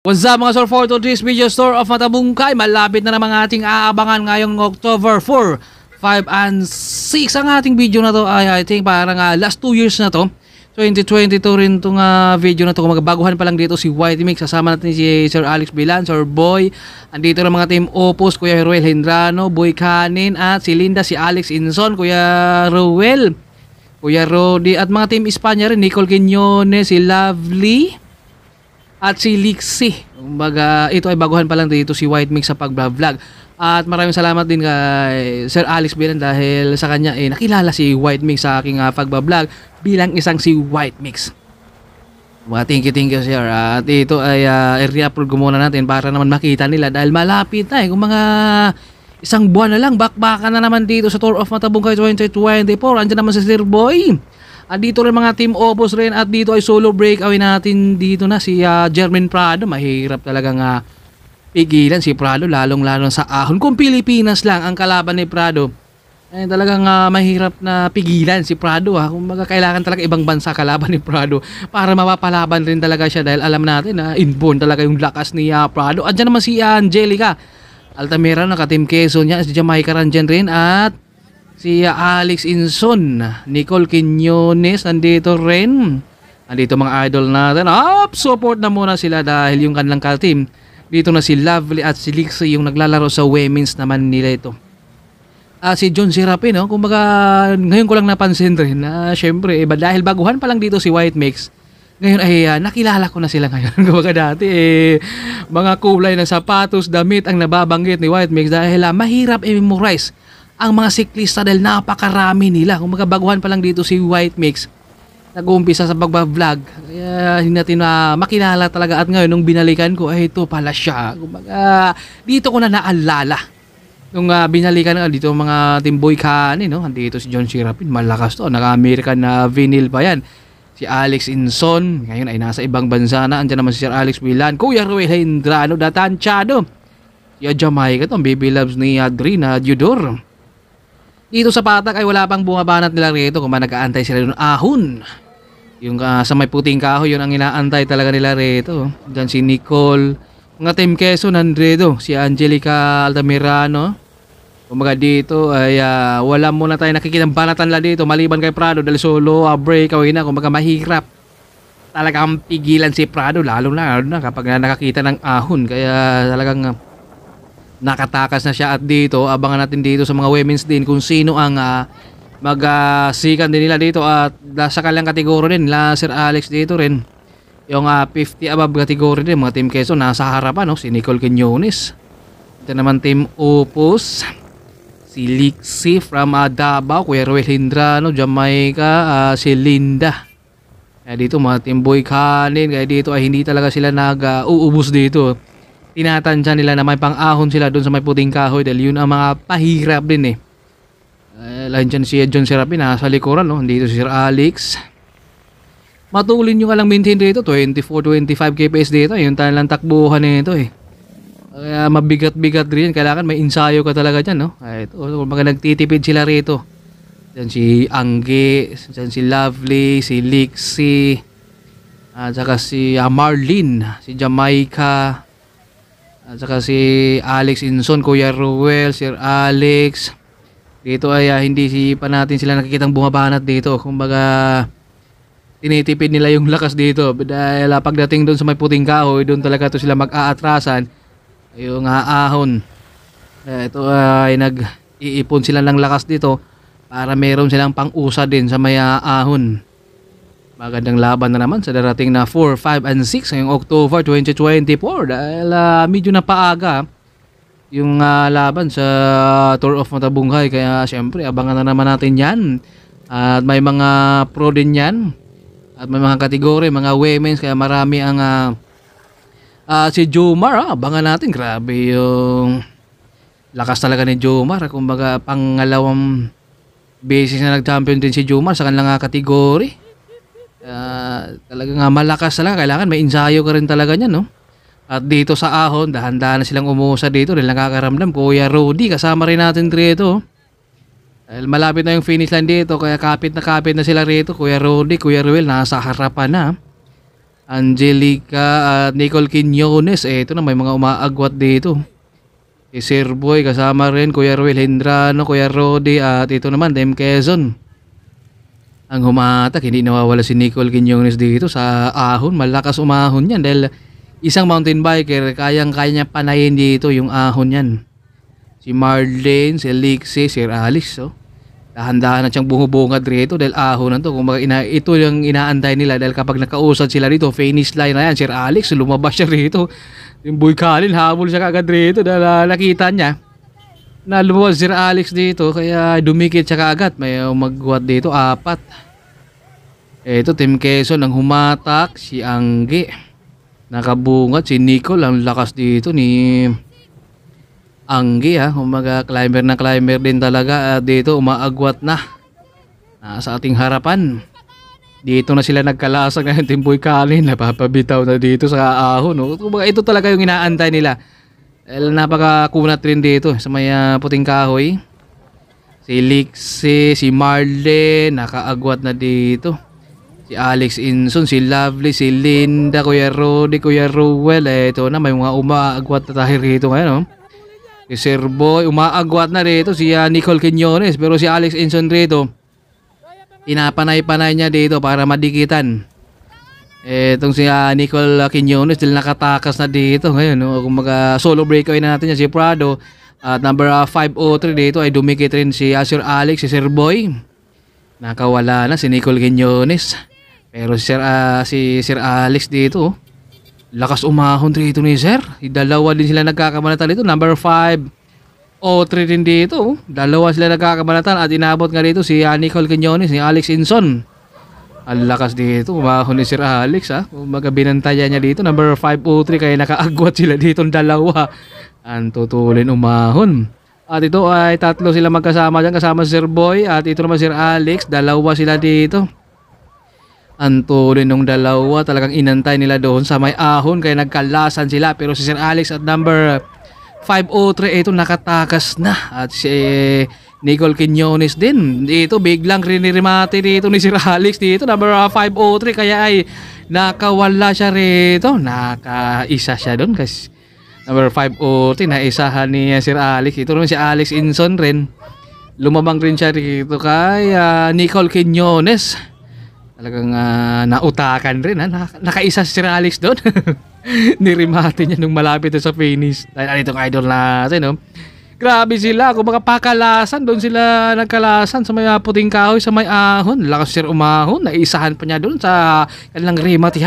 What's up mga Sir for today's video store of Matabungkay. Malapit na naman ating aabangan ngayong October 4, 5 and 6. Ang ating video na to ay I think parang last 2 years na to. 2022 rin itong video na to. Magbaguhan pa lang dito si White Mix. Kasama natin si Sir Alex Bilan, Sir Boy. Andito na mga team Opus, Kuya Ruel Hendrano, Boy Canin at si Linda, si Alex Inson, Kuya Ruel, Kuya Rodi at mga team Espanya rin, Nicole Quiñones, si Lovely at si Lixie. Kumbaga, ito ay baguhan pa lang dito si White Mix sa pag-vlog. At maraming salamat din kay Sir Alex Bilan dahil sa kanya nakilala si White Mix sa aking pag-vlog bilang isang si White Mix. Thank you sir. At ito ay i-upload ko muna natin para naman makita nila dahil malapit na kung mga isang buwan na lang, bakbakan na naman dito sa Tour of Matabungkay 2024. Andiyan naman si Sir Boy. At dito rin mga team Opus rin at dito ay solo breakaway natin dito na si Jermaine Prado. Mahirap talagang pigilan si Prado lalong-lalo sa ahon. Kung Pilipinas lang ang kalaban ni Prado, ay talagang mahirap na pigilan si Prado. Kung kailangan talaga ibang bansa kalaban ni Prado para mapapalaban rin talaga siya dahil alam natin na inborn talaga yung lakas ni Prado. At dyan naman si Angelica Altamira, naka-team Quezon niya, si Jamaica Ranjan rin at si Alex Inson, Nicole Quiñones, nandito rin. Nandito mga idol natin. Support na muna sila dahil yung kanilang ka-team. Dito na si Lovely at si Lixie yung naglalaro sa women's naman nila ito. Si John Serapin, kumbaga ngayon ko lang napansin rin na syempre, dahil baguhan pa lang dito si White Mix. Ngayon ay nakilala ko na sila ngayon. Kumbaga dati mga kulay ng sapatos, damit ang nababanggit ni White Mix dahil mahirap i-memorize ang mga siklista dahil napakarami nila. Kung baguhan pa lang dito si White Mix, nag-uumpisa sa pag-vlog. Kaya hindi natin makilala talaga. At ngayon, nung binalikan ko, ay ito pala siya. Kumbaga, dito ko na naalala. Nung binalikan dito mga team Boy Canin, andito si John Serapin, malakas to. Naka-American na vinyl pa yan. Si Alex Inson, ngayon ay nasa ibang bansa na. Andiyan naman si Sir Alex Bilan, Kuya Ruel Hendrano, Datanchado. Si Jamaica to, ang baby loves ni Adrina Diodor. Dito sa Patak ay wala pang bumabanat nila rito kung nag-aantay sila ng ahon. Yung sa may puting kahoy, yun ang inaantay talaga nila rito. Diyan si Nicole, mga team Quezon nandito, si Angelica Altamirano. Kumaga dito ay wala muna tayo nakikita banatan nila dito maliban kay Prado dahil solo breakaway na. Kumaga mahirap talagang pigilan si Prado lalo na kapag nakakita ng ahon. Kaya talagang nakatakas na siya at dito abangan natin dito sa mga women's din kung sino ang magsikan din nila dito at sa kanilang kategorya din Sir Alex dito rin yung 50 above kategorya din mga team Quezon nasa harapan si Nicole Quiñones. Ito naman team Opus, si Lixie from Davao, Kuya Ruel Hendrano, Jamaica, si Linda. Kaya dito mga team Boy Canin, kaya dito ay hindi talaga sila nag-uubos dito. Tinatansya nila na may pang-ahon sila doon sa may puting kahoy dahil yun ang mga pahirap din Lahat dyan si John Serapin nasa likuran, dito si Sir Alex. Matulin yung alang maintain dito, 24-25 kps dito, yung talagang takbuhan nito Kaya mabigat-bigat rin, kailangan may ensayo ka talaga dyan, Ito, kung nagtitipid sila rito. Dyan si Angge, dyan si Lovely, si Lixie, at saka si Marlene, si Jamaica, at saka si Alex Inson, Kuya Ruel, Sir Alex. Dito ay hindi pa natin sila nakikitang bumabanat dito. Kumbaga tinitipid nila yung lakas dito dahil pagdating doon sa may puting kahoy, doon talaga to sila mag-aatrasan yung ahon. Ito ay nag-iipon sila ng lakas dito para meron silang pang-usa din sa may ahon. Magandang laban na naman sa darating na 4, 5 and 6 ngayong October 2024 dahil medyo napaaga yung laban sa Tour of Matabungkay kaya syempre abangan na naman natin yan at may mga pro din yan at may mga kategori, mga women's kaya marami ang si Jomar, abangan natin, grabe yung lakas talaga ni Jomar, kumbaga pangalawang beses na nag-champion din si Jomar sa kanilang kategori. Talagang malakas talaga, kailangan may ensayo ka rin talaga niyan, At dito sa ahon, dahan-dahan na silang umusa dito dahil nakakaramdam. Kuya Rudy, kasama rin natin rito. Dahil malapit na yung finish line dito, kaya kapit na sila rito. Kuya Rudy, Kuya Ruel, nasa harapan na. Angelica at Nicole Quiñones. Ito na, may mga umaagwat dito. Si Sir Boy, kasama rin Kuya Ruel Hendrano, Kuya Rodi, at ito naman Dem Quezon. Ang humatak, hindi nawawala si Nicole Quiñones dito sa ahon. Malakas umahon yan dahil isang mountain biker, kayang-kaya niya panayin dito yung ahon yan. Si Marlene, si Lixie, Sir Alex, oh. Dahan-dahan na siyang bumubungad rito dahil ahon na to. Kung ito yung inaantay nila dahil kapag nakausad sila rito, finish line na yan. Sir Alex, lumabas siya rito. Yung Boy Kalin, habol siya kagad rito dahil nakita niya na lumabas Sir Alex dito. Kaya dumikit siya kagad. May magwat dito, 4. Ito, Team Quezon ang humatak. Si Angge. Nakabungat. Si Nicole, ang lakas dito ni Angge, ha. Umaga climber na climber din talaga. Dito umaagwat na. Sa ating harapan. Dito na sila nagkalasag na yung Team Boy Kalin. Napapabitaw na dito sa ahon, no? Ito talaga yung inaantay nila. Napakakunat rin dito sa may puting kahoy. Si Lixie, si Marlene, nakaagwat na dito. Si Alex Inson, si Lovely, si Linda, Kuya Rodi, Kuya Ruel. Ito na, may mga umaagwat na tayo rito ngayon, no? Si Sir Boy, umaagwat na rito si Nicole Quiñones. Pero si Alex Inson rito, pinapanay-panay niya dito para madikitan. Itong si Nicole Quiñones, dahil nakatakas na dito ngayon, no? Kung solo breakaway na natin niya si Prado. At number 503 dito ay dumikit rin si Sir Alex, si Sir Boy. Nakawala na si Nicole Quiñones. Pero si Sir Alex dito, lakas umahon dito ni Sir. Dalawa din sila nagkakabanatan dito. Number 503 din dito. Dalawa sila nagkakabanatan at inabot nga dito si Nicole Quiñones, si Alex Inson. Ang lakas dito. Umahon ni Sir Alex, ha. Umaga binantaya niya dito. Number 503 kaya nakaagwat sila dito dalawa. Ang tutulin umahon. At ito ay tatlo sila magkasama dyan. Kasama si Sir Boy at ito naman Sir Alex. Dalawa sila dito. Ang tulin ng dalawa, talagang inantay nila doon sa may ahon kaya nagkalasan sila. Pero si Sir Alex at number 503 ito nakatakas na. At si Nicole Quiñones din dito biglang rinirimate dito ni Sir Alex dito number 503 kaya ay nakawala siya rito. Nakaisa siya doon kasi number 503 naisahan ni Sir Alex. Ito naman si Alex Inson rin, lumabang rin siya rito kay Nicole Quiñones. Talagang nautakan rin, ha? Nakaisa si Sir Alex doon. Nirimate niya nung malapit sa finish. Dahil itong idol natin, no? Grabe sila, kung pakalasan, doon sila nagkalasan sa may puting kahoy, sa may ahon. Lakas Sir umahon, naisahan pa niya doon sa kanilang rimatihan.